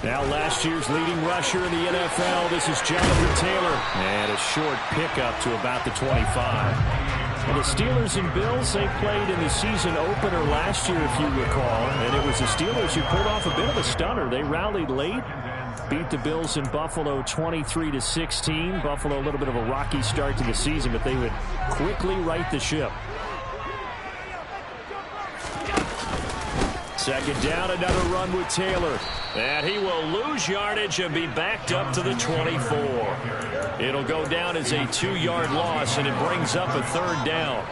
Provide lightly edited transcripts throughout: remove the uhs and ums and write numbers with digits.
Now last year's leading rusher in the NFL, this is Jonathan Taylor. And a short pickup to about the 25. Well, the Steelers and Bills, they played in the season opener last year, if you recall. And it was the Steelers who pulled off a bit of a stunner. They rallied late, beat the Bills in Buffalo 23-16. Buffalo a little bit of a rocky start to the season, but they would quickly right the ship. Second down, another run with Taylor. And he will lose yardage and be backed up to the 24. It'll go down as a 2-yard loss, and it brings up a third down.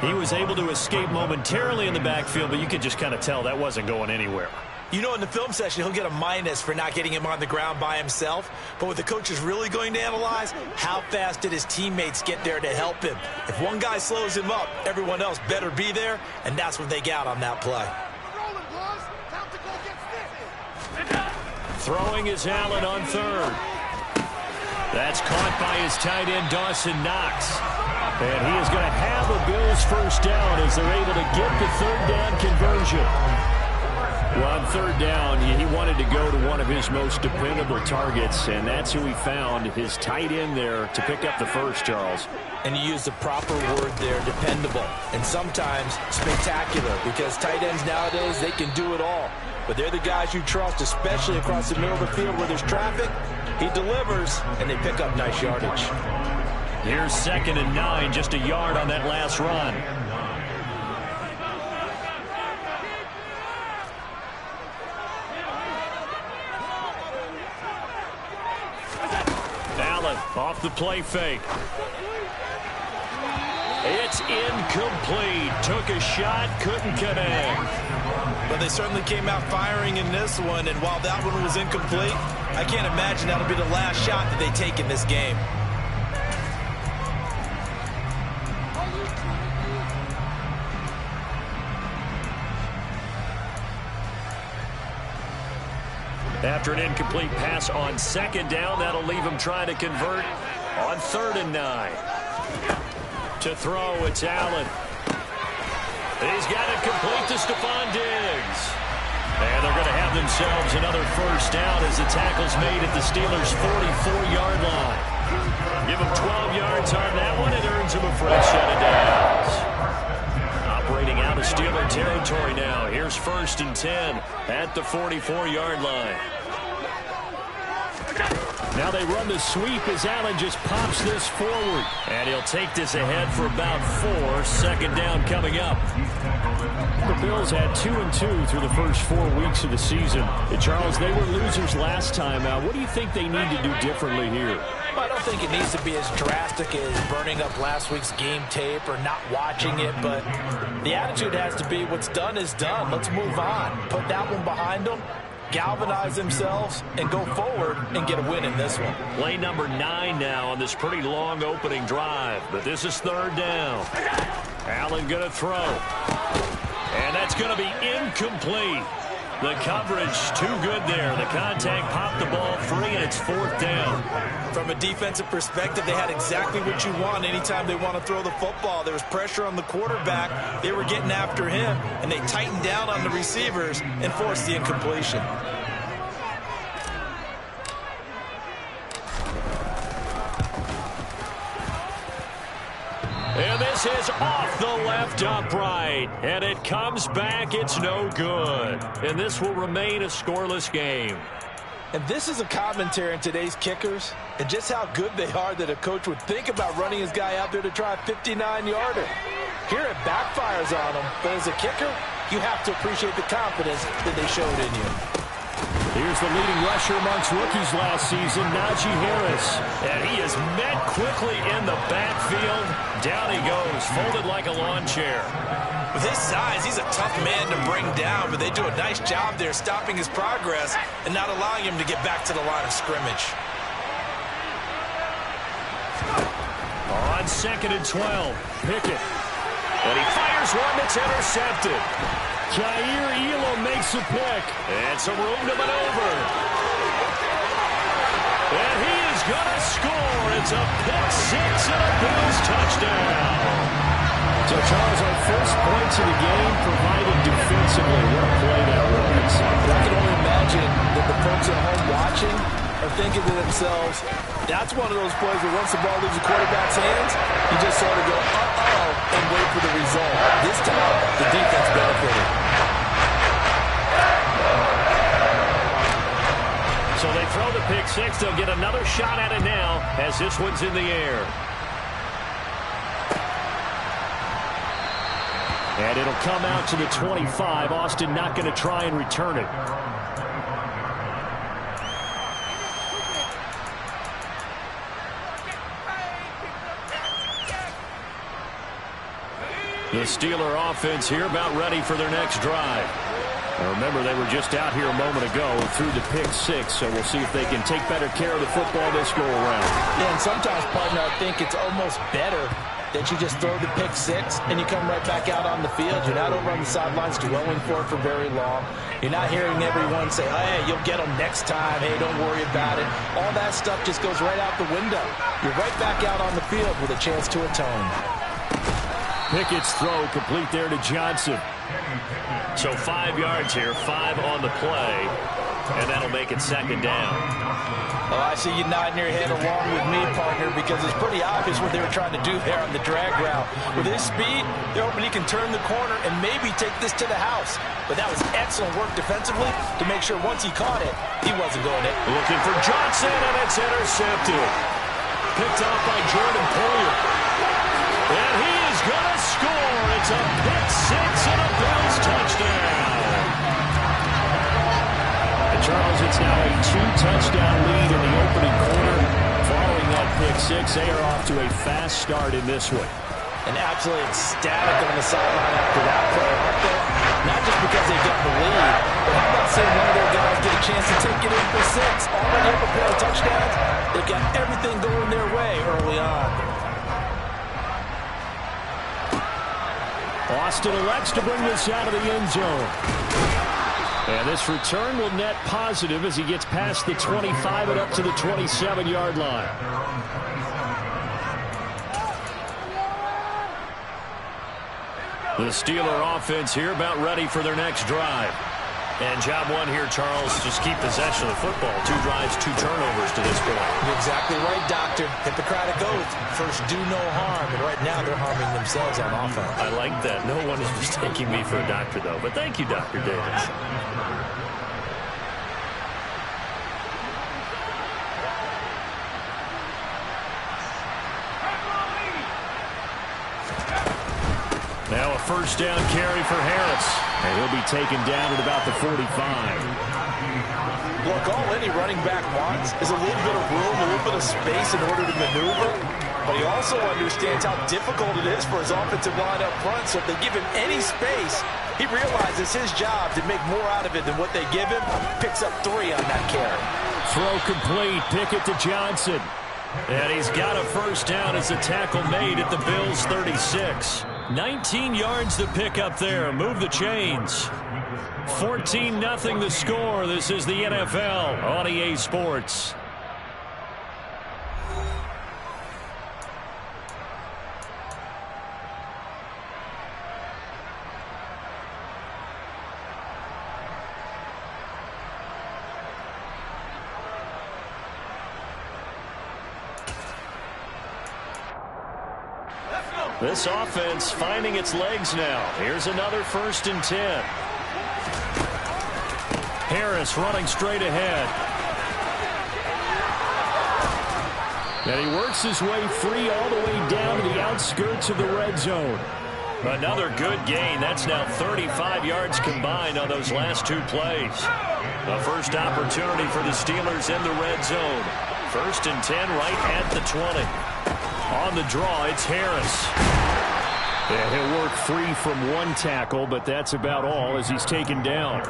He was able to escape momentarily in the backfield, but you could just kind of tell that wasn't going anywhere. You know, in the film session, he'll get a minus for not getting him on the ground by himself. But what the coach is really going to analyze, how fast did his teammates get there to help him? If one guy slows him up, everyone else better be there, and that's what they got on that play. Throwing is Allen on third. That's caught by his tight end, Dawson Knox. And he is going to have a Bills first down as they're able to get the third down conversion. Well, on third down, he wanted to go to one of his most dependable targets, and that's who he found, his tight end there, to pick up the first, Charles. And you use the proper word there, dependable, and sometimes spectacular, because tight ends nowadays, they can do it all. But they're the guys you trust, especially across the middle of the field where there's traffic. He delivers, and they pick up nice yardage. Here's 2nd and 9, just a yard on that last run. Allen off the play fake. It's incomplete. Took a shot, couldn't connect. But they certainly came out firing in this one, and while that one was incomplete, I can't imagine that'll be the last shot that they take in this game. After an incomplete pass on 2nd down, that'll leave him trying to convert on 3rd and 9. To throw, it's Allen. He's got it complete to Stephon Diggs. And they're going to have themselves another first down as the tackle's made at the Steelers' 44-yard line. Give him 12 yards on that one. It earns him a fresh set of downs. Operating out of Steeler territory now. Here's 1st and 10 at the 44-yard line. Now they run the sweep as Allen just pops this forward. And he'll take this ahead for about 4. 2nd down coming up. The Bills had 2-2 through the first 4 weeks of the season. And Charles, they were losers last time out. What do you think they need to do differently here? Well, I don't think it needs to be as drastic as burning up last week's game tape or not watching it, but the attitude has to be what's done is done. Let's move on. Put that one behind them, galvanize themselves, and go forward and get a win in this one. Play number 9 now on this pretty long opening drive, but this is 3rd down. Allen going to throw. And that's going to be incomplete. The coverage too good there. The contact popped the ball free, and it's 4th down. From a defensive perspective, they had exactly what you want anytime they want to throw the football. There was pressure on the quarterback. They were getting after him, and they tightened down on the receivers and forced the incompletion. And this is off the left upright. And it comes back. It's no good. And this will remain a scoreless game. And this is a commentary on today's kickers and just how good they are that a coach would think about running his guy out there to try a 59-yarder. Here it backfires on him, but as a kicker, you have to appreciate the confidence that they showed in you. Here's the leading rusher amongst rookies last season, Najee Harris. And he is met quickly in the backfield. Down he goes, folded like a lawn chair. With his size, he's a tough man to bring down, but they do a nice job there stopping his progress and not allowing him to get back to the line of scrimmage. On 2nd and 12, Pickett. And he fires one that's intercepted. Jair Elam makes a pick. And some room to maneuver. And he is going to score. It's a pick 6 and a Bills touchdown. So, Charles, our first points of the game provided defensively. What a play that was. I can only imagine that the folks folks at home watching are thinking to themselves, that's one of those plays where once the ball leaves the quarterback's hands, you just sort of go, uh-oh, and wait for the result. This time, the defense benefited. So they throw the pick six. They'll get another shot at it now as this one's in the air. And it'll come out to the 25. Austin not going to try and return it. The Steeler offense here about ready for their next drive. Now remember, they were just out here a moment ago through the pick six, so we'll see if they can take better care of the football this go around. Yeah, and sometimes, partner, I think it's almost better that you just throw the pick six and you come right back out on the field. You're not over on the sidelines dwelling for it for very long. You're not hearing everyone say, hey, you'll get them next time. Hey, don't worry about it. All that stuff just goes right out the window. You're right back out on the field with a chance to atone. Pickett's throw complete there to Johnson. So 5 yards here, 5 on the play, and that'll make it second down. Oh, I see you nodding your head along with me, partner, because it's pretty obvious what they were trying to do there on the drag route. With his speed, they're hoping he can turn the corner and maybe take this to the house. But that was excellent work defensively to make sure once he caught it, he wasn't going in. Looking for Johnson, and it's intercepted. Picked off by Jordan Poyer. And he is going to score. It's a pick six and a Bills touchdown. And Charles, it's now a 2-touchdown lead in the opening quarter. Following that pick six, they are off to a fast start in this one. And absolutely ecstatic on the sideline after that play, aren't they? Not just because they got the lead, but how about seeing one of their guys get a chance to take it in for six? Already up a pair of touchdowns. They've got everything going their way early on. Austin elects to bring this out of the end zone. And this return will net positive as he gets past the 25 and up to the 27-yard line. The Steeler offense here about ready for their next drive. And job one here, Charles, just keep possession of the football. 2 drives, 2 turnovers to this point. You're exactly right, Doctor. Hippocratic oath. First, do no harm. And right now, they're harming themselves on offense. I like that. No one is mistaking me for a doctor, though. But thank you, Dr. Davis. Now a first down carry for Harris. And he'll be taken down at about the 45. Look, all any running back wants is a little bit of room, a little bit of space in order to maneuver. But he also understands how difficult it is for his offensive line up front. So if they give him any space, he realizes his job to make more out of it than what they give him. Picks up 3 on that carry. Throw complete. Pickett to Johnson. And he's got a first down as a tackle made at the Bills' 36. 19 yards to pick up there. Move the chains. 14-0 the score. This is the NFL on EA Sports. This offense finding its legs now. Here's another 1st and 10. Harris running straight ahead. And he works his way free all the way down to the outskirts of the red zone. Another good gain. That's now 35 yards combined on those last 2 plays. The first opportunity for the Steelers in the red zone. 1st and 10 right at the 20. On the draw, it's Harris. And he'll work free from 1 tackle, but that's about all as he's taken down.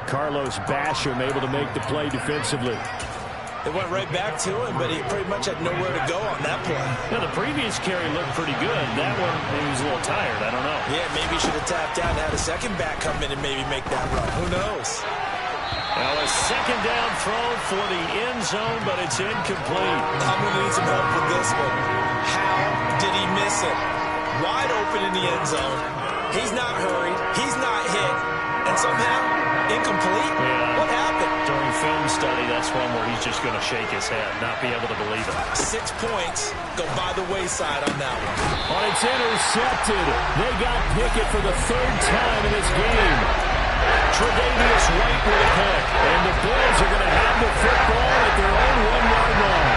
Carlos Basham able to make the play defensively. It went right back to him, but he pretty much had nowhere to go on that play. Now, the previous carry looked pretty good. That one, he was a little tired. I don't know. Yeah, maybe he should have tapped out and had a second back come in and maybe make that run. Who knows? Now a second down throw for the end zone, but it's incomplete. I'm going to need some help with this one. How did he miss it? Wide open in the end zone. He's not hurried. He's not hit. And somehow Incomplete? Yeah. What happened? During film study, that's one where he's just going to shake his head, not be able to believe it. 6 points go by the wayside on that one. Oh, it's intercepted. They got Pickett for the 3rd time in this game. Tre'Davious White with a pick. And the Bills are going to have the football at their own 1-yard line.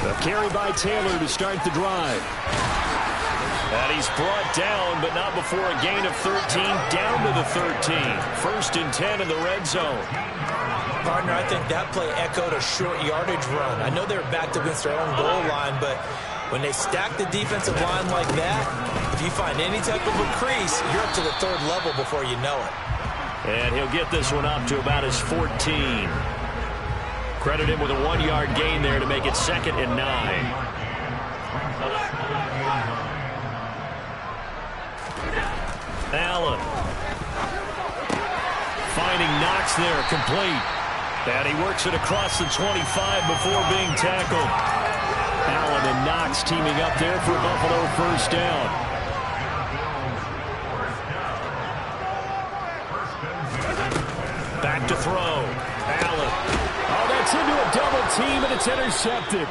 A carry by Taylor to start the drive. And he's brought down, but not before a gain of 13, down to the 13. 1st and 10 in the red zone. Partner, I think that play echoed a short yardage run. I know they were backed against their own goal line, but when they stack the defensive line like that, if you find any type of a crease, you're up to the 3rd level before you know it. And he'll get this one up to about his 14. Credit him with a 1-yard gain there to make it 2nd and 9. Allen. Finding Knox there, complete. And he works it across the 25 before being tackled. Allen and Knox teaming up there for a Buffalo 1st down. Back to throw. Allen. Oh, that's into a double team, and it's intercepted.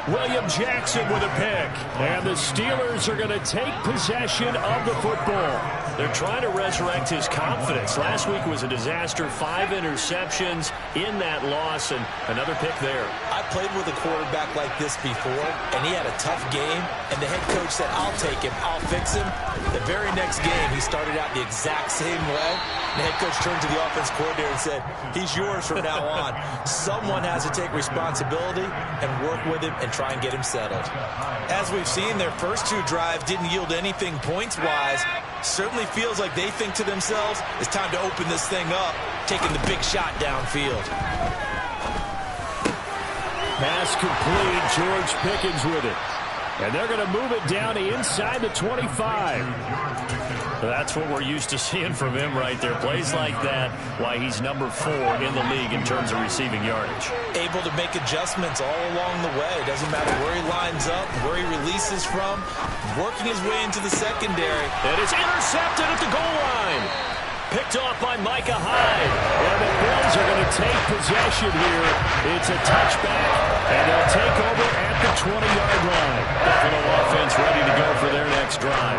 William Jackson with a pick. And the Steelers are going to take possession of the football. They're trying to resurrect his confidence. Last week was a disaster. 5 interceptions in that loss, and another pick there. I played with a quarterback like this before, and he had a tough game, and the head coach said, I'll take him, I'll fix him. The very next game, he started out the exact same way. The head coach turned to the offense coordinator and said, he's yours from now on. Someone has to take responsibility and work with him and try and get him settled. As we've seen, their first 2 drives didn't yield anything points-wise. Certainly feels like they think to themselves, it's time to open this thing up, taking the big shot downfield. Pass complete. George Pickens with it. And they're going to move it down to inside the 25. That's what we're used to seeing from him right there. Plays like that, why he's number 4 in the league in terms of receiving yardage. Able to make adjustments all along the way. Doesn't matter where he lines up, where he releases from. Working his way into the secondary. And it's intercepted at the goal line. Picked off by Micah Hyde. And the Bills are going to take possession here. It's a touchback, and they'll take over at the 20-yard line. Buffalo offense ready to go for their next drive.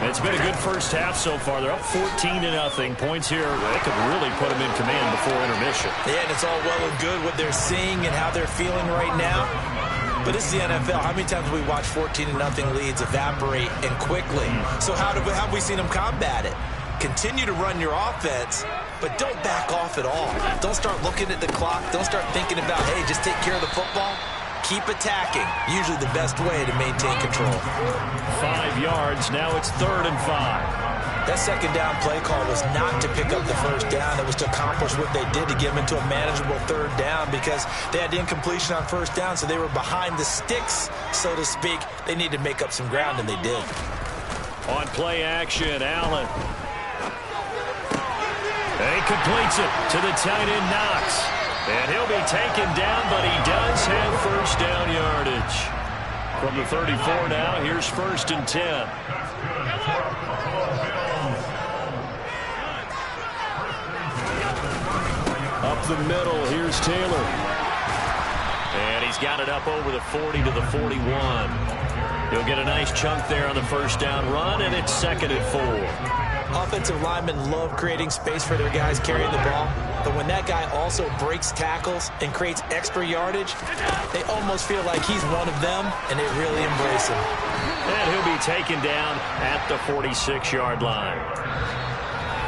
It's been a good first half so far. They're up 14-0. Points here, they could really put them in command before intermission. Yeah, and it's all well and good what they're seeing and how they're feeling right now. But it's the NFL. How many times have we watched 14-0 leads evaporate and quickly? So how have we seen them combat it? Continue to run your offense, but don't back off at all. Don't start looking at the clock. Don't start thinking about, hey, just take care of the football. Keep attacking. Usually the best way to maintain control. 5 yards. Now it's 3rd and 5. That second down play call was not to pick up the first down. It was to accomplish what they did to get them into a manageable 3rd down because they had incompletion on first down, so they were behind the sticks, so to speak. They needed to make up some ground, and they did. On play action, Allen. He completes it to the tight end, Knox. And he'll be taken down, but he does have 1st down yardage. From the 34 now, here's 1st and 10. Up the middle, here's Taylor. And he's got it up over the 40 to the 41. He'll get a nice chunk there on the 1st down run, and it's 2nd and 4. Offensive linemen love creating space for their guys carrying the ball, but when that guy also breaks tackles and creates extra yardage, they almost feel like he's one of them, and they really embrace him. And he'll be taken down at the 46-yard line.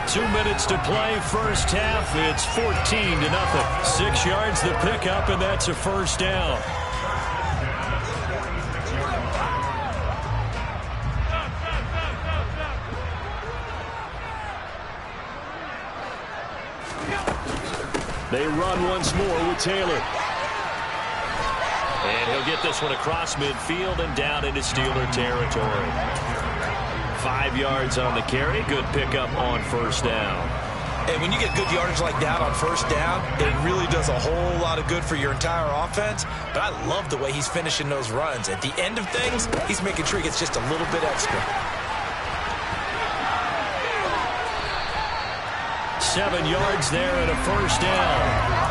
2 minutes to play, first half. It's 14-0. 6 yards the pickup, and that's a 1st down. They run once more with Taylor. And he'll get this one across midfield and down into Steeler territory. 5 yards on the carry. Good pickup on 1st down. And when you get good yardage like that on first down, it really does a whole lot of good for your entire offense. But I love the way he's finishing those runs. At the end of things, he's making sure he gets just a little bit extra. 7 yards there and a first down.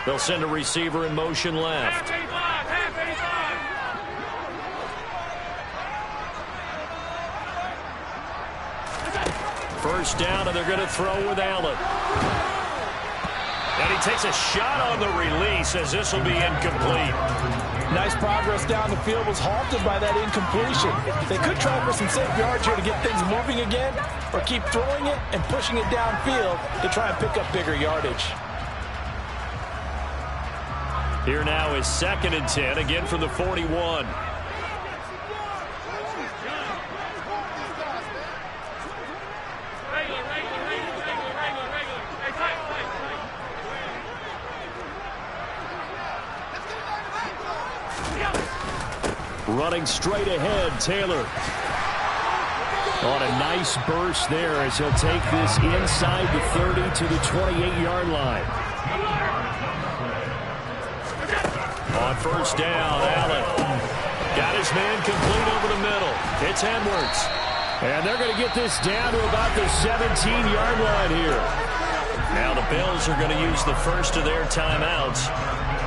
They'll send a receiver in motion left. First down, and they're going to throw with Allen. And he takes a shot on the release as this will be incomplete. Nice progress down the field, was halted by that incompletion. They could try for some safe yards here to get things moving again, or keep throwing it and pushing it downfield to try and pick up bigger yardage. Here now is 2nd and 10, again from the 41. Running straight ahead, Taylor. On a nice burst there as he'll take this inside the 30 to the 28-yard line. On first down, Allen got his man complete over the middle. It's Edwards. And they're going to get this down to about the 17-yard line here. Now the Bills are going to use the first of their timeouts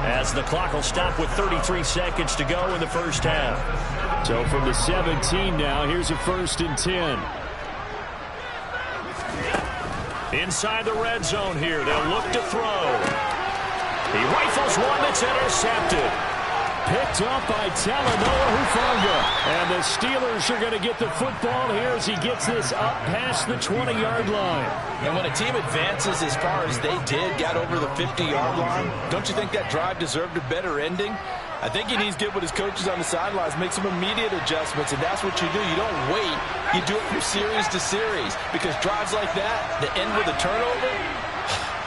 as the clock will stop with 33 seconds to go in the first half. So from the 17 now, here's a 1st and 10. Inside the red zone here, they'll look to throw. He rifles one that's intercepted. Picked up by Talanoa Hufanga. And the Steelers are going to get the football here as he gets this up past the 20-yard line. And when a team advances as far as they did, got over the 50-yard line, don't you think that drive deserved a better ending? I think he needs to get with his coaches on the sidelines, make some immediate adjustments, and that's what you do. You don't wait. You do it from series to series, because drives like that, that end with a turnover,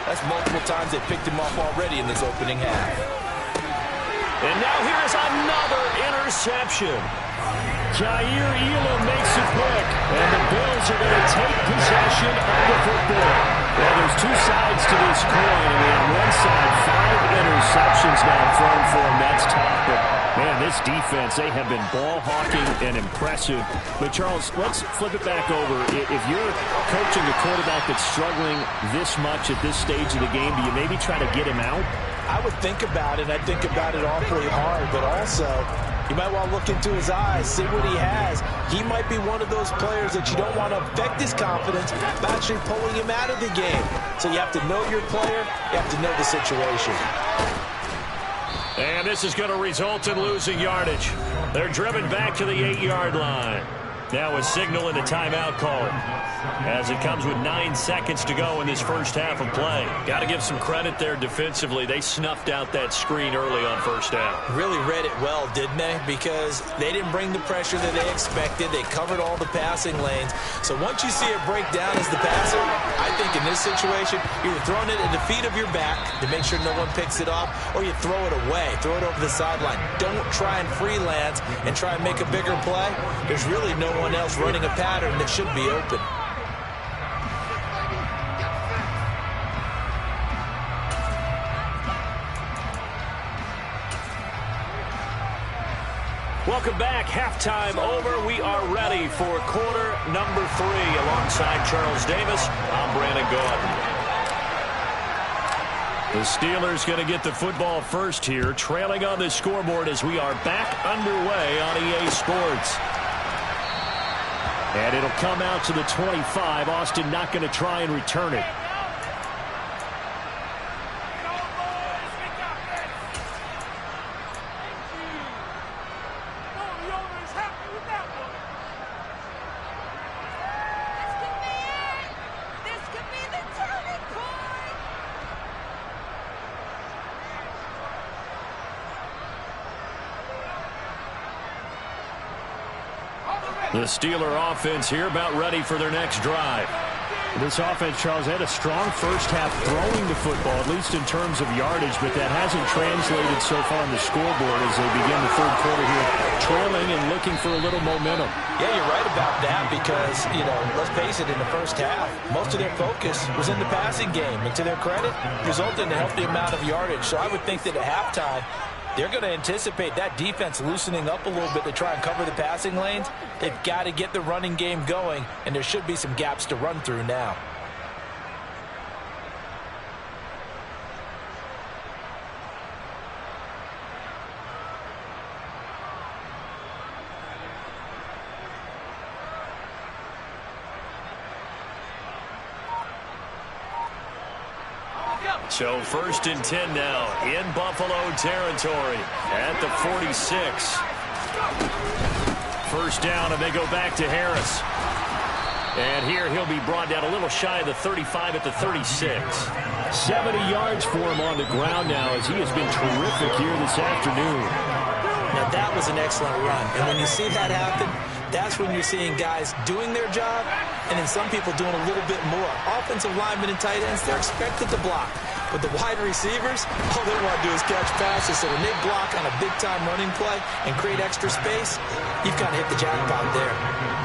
that's multiple times they picked him off already in this opening half. And now here's another interception. Jair Elam makes a pick, and the Bills are going to take possession of the football. Well, there's two sides to this coin. I mean, on one side, 5 interceptions now thrown for him. That's tough, but man, this defense, they have been ball hawking and impressive. But Charles, let's flip it back over. If you're coaching a quarterback that's struggling this much at this stage of the game, do you maybe try to get him out? I would think about it. I think about it awfully hard, but also you might want to look into his eyes, see what he has. He might be one of those players that you don't want to affect his confidence by actually pulling him out of the game. So you have to know your player. You have to know the situation. And this is going to result in losing yardage. They're driven back to the 8-yard line. Now a signal and a timeout call as it comes with 9 seconds to go in this first half of play. Got to give some credit there defensively. They snuffed out that screen early on first down. Really read it well, didn't they? Because they didn't bring the pressure that they expected. They covered all the passing lanes. So once you see it break down as the passer, I think in this situation, you're throwing it at the feet of your back to make sure no one picks it off, or you throw it away, throw it over the sideline. Don't try and freelance and try and make a bigger play. There's really no one else running a pattern that should be open. Welcome back. Halftime over. We are ready for quarter number 3. Alongside Charles Davis, I'm Brandon Gaudin. The Steelers going to get the football first here, trailing on the scoreboard as we are back underway on EA Sports. And it'll come out to the 25. Austin not going to try and return it. The Steeler offense here about ready for their next drive. This offense, Charles, had a strong first half throwing the football, at least in terms of yardage, but that hasn't translated so far on the scoreboard as they begin the third quarter here, trailing and looking for a little momentum. Yeah, you're right about that because, let's face it, in the first half, most of their focus was in the passing game. And to their credit, resulted in a healthy amount of yardage. So I would think that at halftime, they're going to anticipate that defense loosening up a little bit to try and cover the passing lanes. They've got to get the running game going, and there should be some gaps to run through now. So 1st and 10 now in Buffalo territory at the 46. First down, and they go back to Harris. And here he'll be brought down a little shy of the 35 at the 36. 70 yards for him on the ground now as he has been terrific here this afternoon. Now that was an excellent run. And when you see that happen, that's when you're seeing guys doing their job and then some people doing a little bit more. Offensive linemen and tight ends, they're expected to block. But the wide receivers, all they want to do is catch passes. So when they block on a big-time running play and create extra space, you've kind of hit the jackpot there.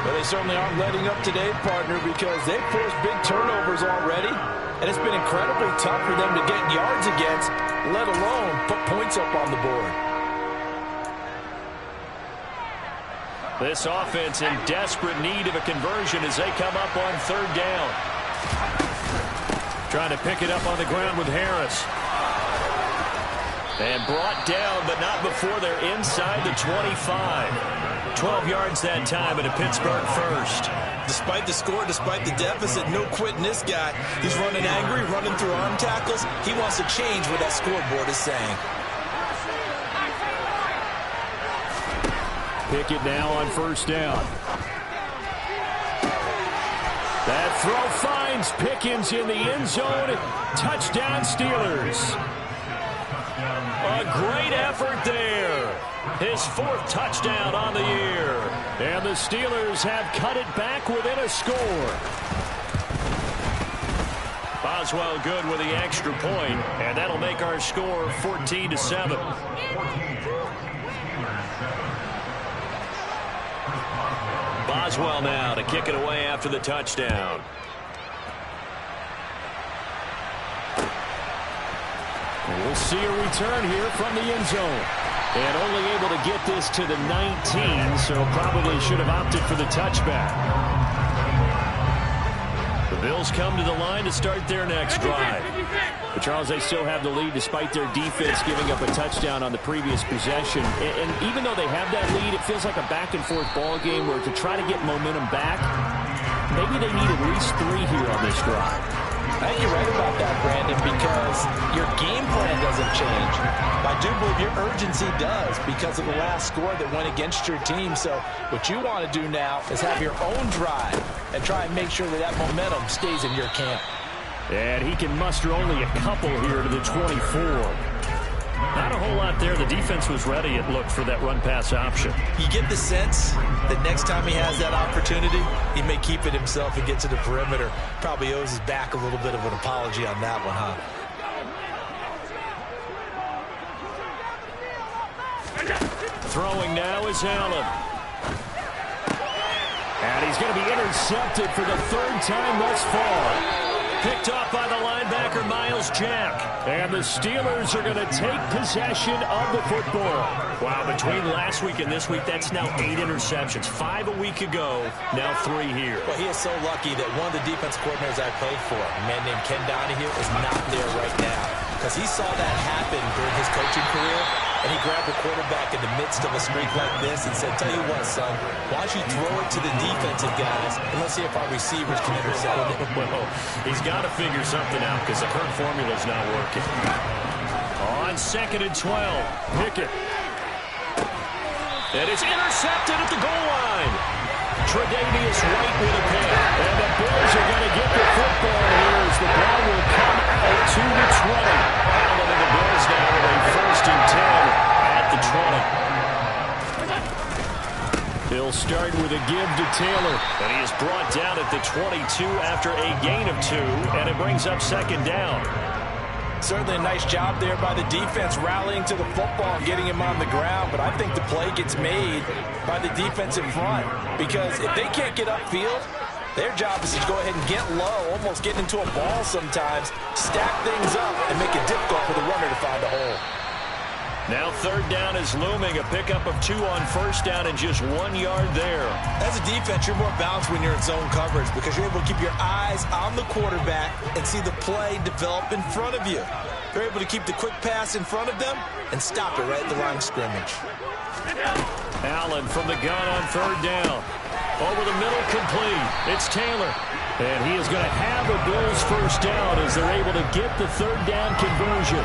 Well, they certainly aren't letting up today, partner, because they've forced big turnovers already. And it's been incredibly tough for them to get yards against, let alone put points up on the board. This offense in desperate need of a conversion as they come up on 3rd down. Trying to pick it up on the ground with Harris. And brought down, but not before they're inside the 25. 12 yards that time and a Pittsburgh first. Despite the score, despite the deficit, no quitting this guy. He's running angry, running through arm tackles. He wants to change what that scoreboard is saying. Pick it now on 1st down. That throw finds Pickens in the end zone. Touchdown, Steelers. A great effort there. His 4th touchdown on the year. And the Steelers have cut it back within a score. Boswell good with the extra point, and that'll make our score 14-7. Boswell now to kick it away after the touchdown. We'll see a return here from the end zone. And only able to get this to the 19, so probably should have opted for the touchback. The Bills come to the line to start their next drive. But Charles, they still have the lead despite their defense giving up a touchdown on the previous possession. And even though they have that lead, it feels like a back-and-forth ball game where to try to get momentum back, maybe they need at least 3 here on this drive. I think you're right about that, Brandon, because your game plan doesn't change. But I do believe your urgency does because of the last score that went against your team. So what you want to do now is have your own drive and try and make sure that that momentum stays in your camp. And he can muster only a couple here to the 24. Not a whole lot there. The defense was ready, it looked, for that run-pass option. You get the sense that next time he has that opportunity, he may keep it himself and get to the perimeter. Probably owes his back a little bit of an apology on that one, huh? Throwing now is Allen. And he's going to be intercepted for the 3rd time thus far. Picked off by the linebacker, Miles Jack. And the Steelers are going to take possession of the football. Wow, between last week and this week, that's now 8 interceptions. 5 a week ago, now 3 here. Well, he is so lucky that one of the defense coordinators I played for, a man named Ken Donahue, is not there right now. Because he saw that happen during his coaching career, and he grabbed the quarterback in the midst of a streak like this and said, tell you what, son, why don't you throw it to the defensive guys, and let's see if our receivers can intercept it. Well, he's got to figure something out because the current formula's not working. On 2nd and 12, Pickett. And it's intercepted at the goal line. Tre'Davious White with a pick. And the Bills are going to get the football here as the ball will come out to the 20. And the Bills now with a 1st and 10 at the 20. He'll start with a give to Taylor. And he is brought down at the 22 after a gain of 2, and it brings up second down. Certainly a nice job there by the defense rallying to the football and getting him on the ground, but I think the play gets made by the defense in front, because if they can't get upfield, their job is to go ahead and get low, almost get into a ball sometimes, stack things up, and make it difficult for the runner to find a hole. Now third down is looming, a pickup of 2 on first down and just 1 yard there. As a defense, you're more balanced when you're in zone coverage because you're able to keep your eyes on the quarterback and see the play develop in front of you. You're able to keep the quick pass in front of them and stop it right at the line of scrimmage. Allen from the gun on third down. Over the middle, complete. It's Taylor. And he is going to have a Bills first down as they're able to get the third down conversion.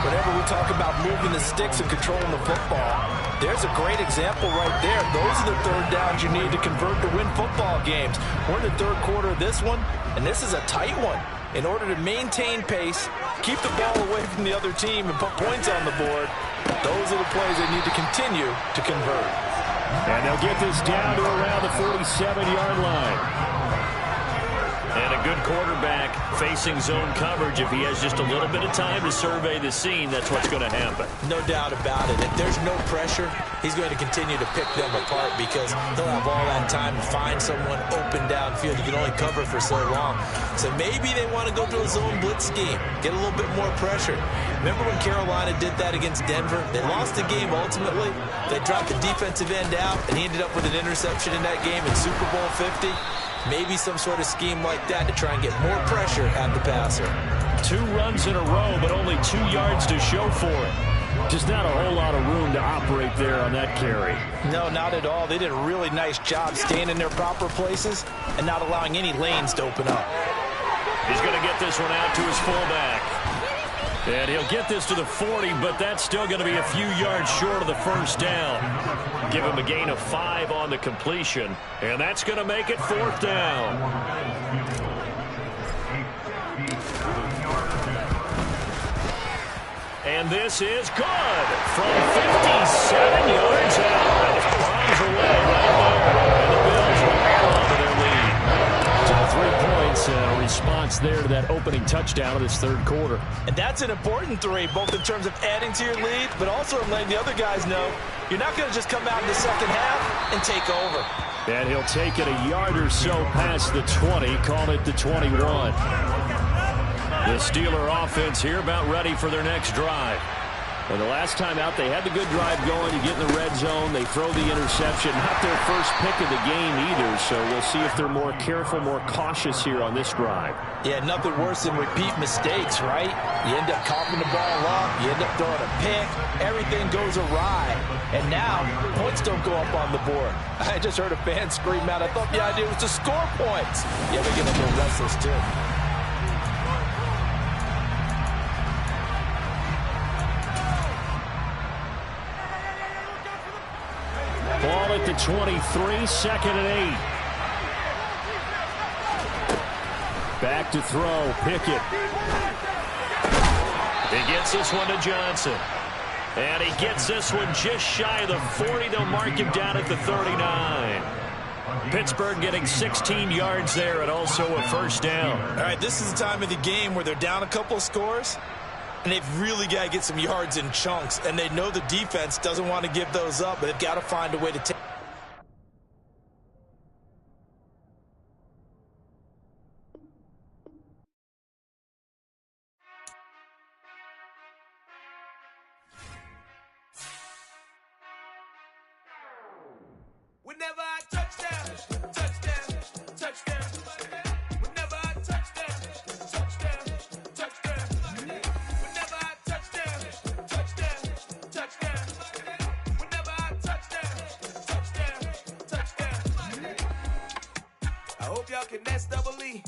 Whenever we talk about moving the sticks and controlling the football, there's a great example right there. Those are the third downs you need to convert to win football games. We're in the third quarter of this one, and this is a tight one. In order to maintain pace, keep the ball away from the other team, and put points on the board, those are the plays they need to continue to convert. And they'll get this down to around the 47-yard line. And a good quarterback facing zone coverage. If he has just a little bit of time to survey the scene, that's what's going to happen. No doubt about it. If there's no pressure, he's going to continue to pick them apart because he'll have all that time to find someone open downfield. You can only cover for so long. So maybe they want to go to a zone blitz scheme, get a little bit more pressure. Remember when Carolina did that against Denver? They lost the game ultimately. They dropped the defensive end out, and he ended up with an interception in that game in Super Bowl 50. Maybe some sort of scheme like that to try and get more pressure at the passer. 2 runs in a row, but only 2 yards to show for it. Just not a whole lot of room to operate there on that carry. No, not at all. They did a really nice job staying in their proper places and not allowing any lanes to open up. He's going to get this one out to his fullback. And he'll get this to the 40, but that's still going to be a few yards short of the first down. Give him a gain of 5 on the completion, and that's going to make it 4th down. And this is good from 57 yards out. Bombs away right there, and the Bills will hold on to their lead. So 3 points, a response there to that opening touchdown of this third quarter. And that's an important 3, both in terms of adding to your lead, but also in letting the other guys know you're not going to just come out in the second half and take over. And he'll take it a yard or so past the 20, call it the 21. The Steeler offense here about ready for their next drive. Well, the last time out, they had the good drive going. You get in the red zone, they throw the interception. Not their first pick of the game either, so we'll see if they're more careful, more cautious here on this drive. Yeah, nothing worse than repeat mistakes, right? You end up coughing the ball up, you end up throwing a pick, everything goes awry. And now, points don't go up on the board. I just heard a fan scream out, I thought the idea was to score points. Yeah, we get a little restless too. Ball at the 23, 2nd and 8. Back to throw, Pickett. He gets this one to Johnson. And he gets this one just shy of the 40. They'll mark him down at the 39. Pittsburgh getting 16 yards there and also a first down. All right, this is the time of the game where they're down a couple of scores, and they've really got to get some yards in chunks, and they know the defense doesn't want to give those up, but they've got to find a way to take. Whenever I touchdown, touchdown, touchdown. Whenever I touchdown, touchdown, touchdown. Whenever I touchdown, touchdown, touchdown. Whenever I touchdown, touchdown, touchdown. I hope y'all can nest double E.